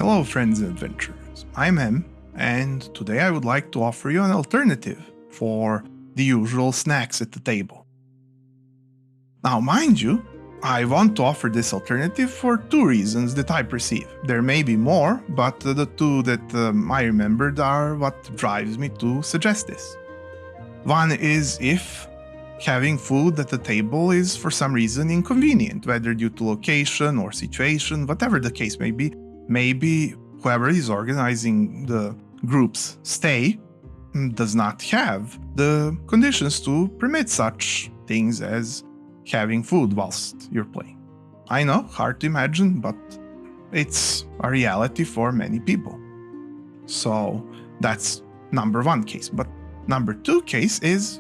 Hello friends and adventurers, I'm Em, and today I would like to offer you an alternative for the usual snacks at the table. Now mind you, I want to offer this alternative for two reasons that I perceive. There may be more, but the two that I remembered are what drives me to suggest this. One is if having food at the table is for some reason inconvenient, whether due to location or situation, whatever the case may be. Maybe whoever is organizing the group's stay does not have the conditions to permit such things as having food whilst you're playing. I know, hard to imagine, but it's a reality for many people. So that's number one case. But number two case is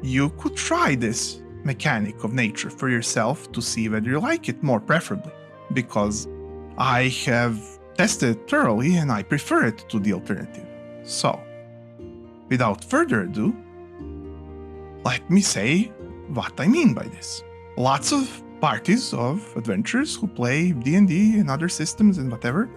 you could try this mechanic of nature for yourself to see whether you like it more preferably, because I have tested it thoroughly and I prefer it to the alternative. So, without further ado, let me say what I mean by this. Lots of parties of adventurers who play D&D and other systems and whatever,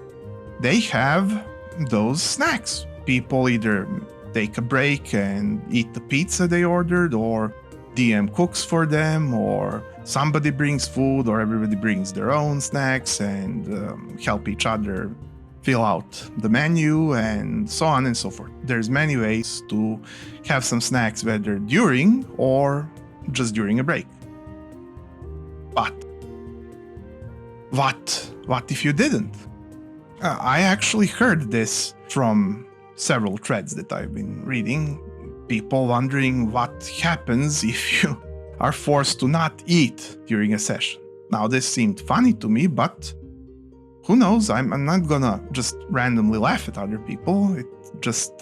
they have those snacks. People either take a break and eat the pizza they ordered, or DM cooks for them, or somebody brings food, or everybody brings their own snacks and help each other fill out the menu, and so on and so forth. There's many ways to have some snacks, whether during or just during a break. But what if you didn't? I actually heard this from several threads that I've been reading. People wondering what happens if you are forced to not eat during a session. Now this seemed funny to me, but who knows? I'm not gonna just randomly laugh at other people. It just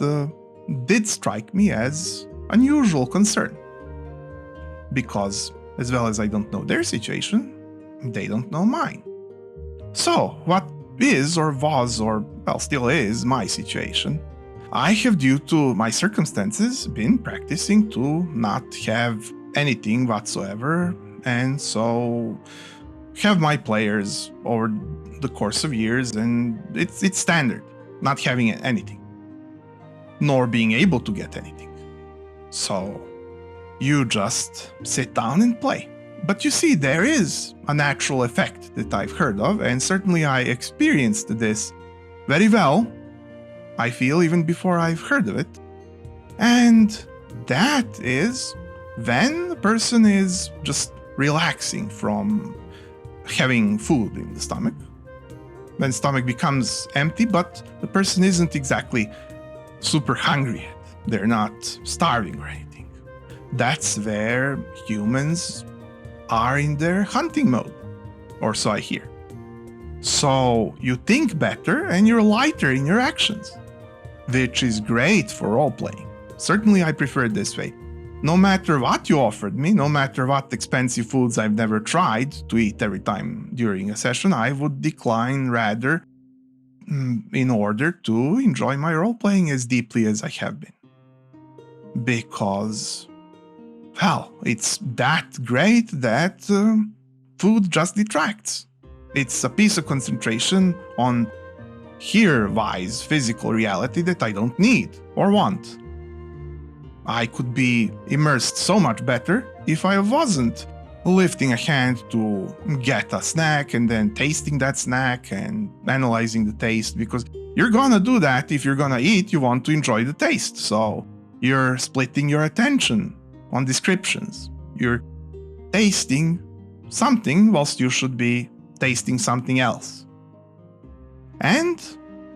did strike me as unusual concern. Because as well as I don't know their situation, they don't know mine. So what is or was or well still is my situation? I have, due to my circumstances, been practicing to not have anything whatsoever, and so have my players over the course of years, and it's standard, not having anything, nor being able to get anything. So you just sit down and play. But you see, there is a natural effect that I've heard of, and certainly I experienced this very well, I feel, even before I've heard of it. And that is when the person is just relaxing from having food in the stomach. When the stomach becomes empty, but the person isn't exactly super hungry yet. They're not starving or anything. That's where humans are in their hunting mode, or so I hear. So you think better and you're lighter in your actions, which is great for role-playing. Certainly I prefer it this way. No matter what you offered me, no matter what expensive foods I've never tried to eat every time during a session, I would decline rather in order to enjoy my role-playing as deeply as I have been. Because, well, it's that great that food just detracts. It's a piece of concentration on here-wise physical reality that I don't need or want. I could be immersed so much better if I wasn't lifting a hand to get a snack and then tasting that snack and analyzing the taste, because you're gonna do that. If you're gonna eat, you want to enjoy the taste, so you're splitting your attention on descriptions. You're tasting something whilst you should be tasting something else. And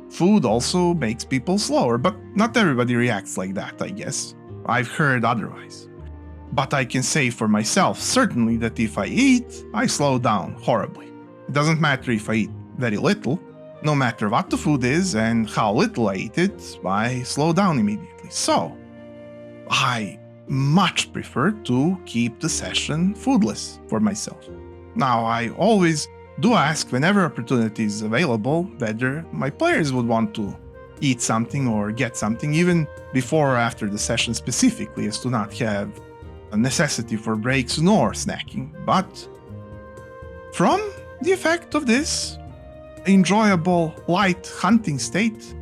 food also makes people slower, but not everybody reacts like that, I guess. I've heard otherwise. But I can say for myself, certainly, that if I eat, I slow down horribly. It doesn't matter if I eat very little. No matter what the food is and how little I eat it, I slow down immediately. So, I much prefer to keep the session foodless for myself. Now, I always do ask whenever opportunity is available whether my players would want to eat something or get something, even before or after the session specifically, as to not have a necessity for breaks nor snacking. But from the effect of this, enjoyable, light hunting state,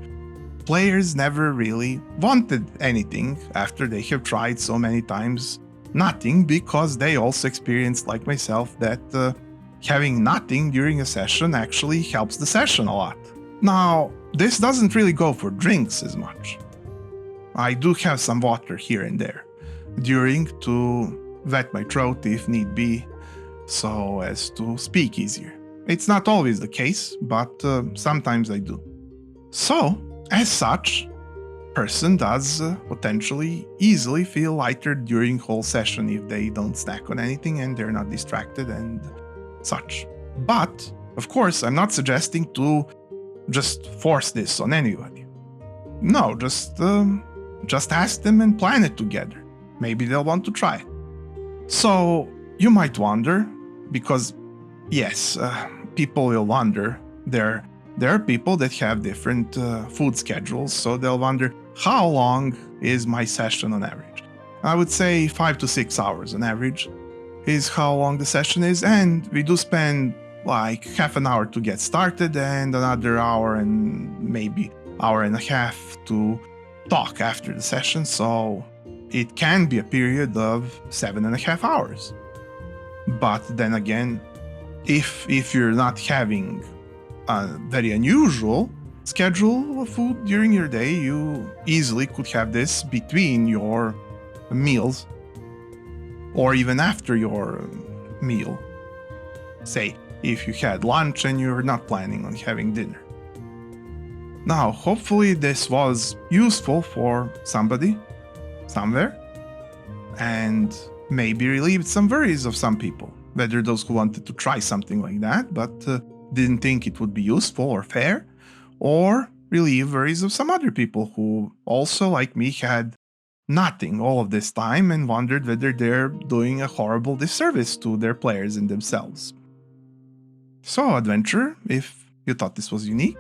players never really wanted anything after they have tried so many times nothing, because they also experienced, like myself, that having nothing during a session actually helps the session a lot. Now, this doesn't really go for drinks as much. I do have some water here and there during to wet my throat if need be, so as to speak easier. It's not always the case, but sometimes I do. So, as such, person does potentially easily feel lighter during whole session if they don't snack on anything and they're not distracted and such. But, of course, I'm not suggesting to just force this on anybody. No, just ask them and plan it together. Maybe they'll want to try it. So, you might wonder, because yes, people will wonder. There are people that have different food schedules, so they'll wonder, how long is my session on average? I would say 5 to 6 hours on average is how long the session is, and we do spend like half an hour to get started and another hour and maybe hour and a half to talk after the session, so it can be a period of 7.5 hours. But then again, if you're not having a very unusual schedule of food during your day, you easily could have this between your meals or even after your meal. Say, if you had lunch and you're not planning on having dinner. Now, hopefully this was useful for somebody, somewhere, and maybe relieved some worries of some people, whether those who wanted to try something like that but didn't think it would be useful or fair, or relieve worries of some other people who also, like me, had nothing all of this time and wondered whether they're doing a horrible disservice to their players and themselves. So, adventurer, if you thought this was unique,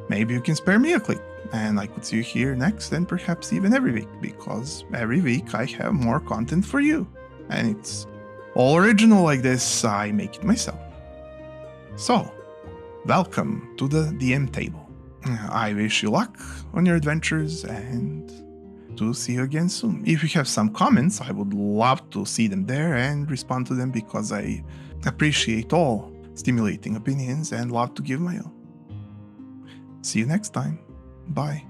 maybe you can spare me a click, and I could see you here next and perhaps even every week, because every week I have more content for you. And it's all original like this, I make it myself. So, welcome to the DM table. I wish you luck on your adventures and to see you again soon. If you have some comments, I would love to see them there and respond to them, because I appreciate all stimulating opinions and love to give my own. See you next time. Bye.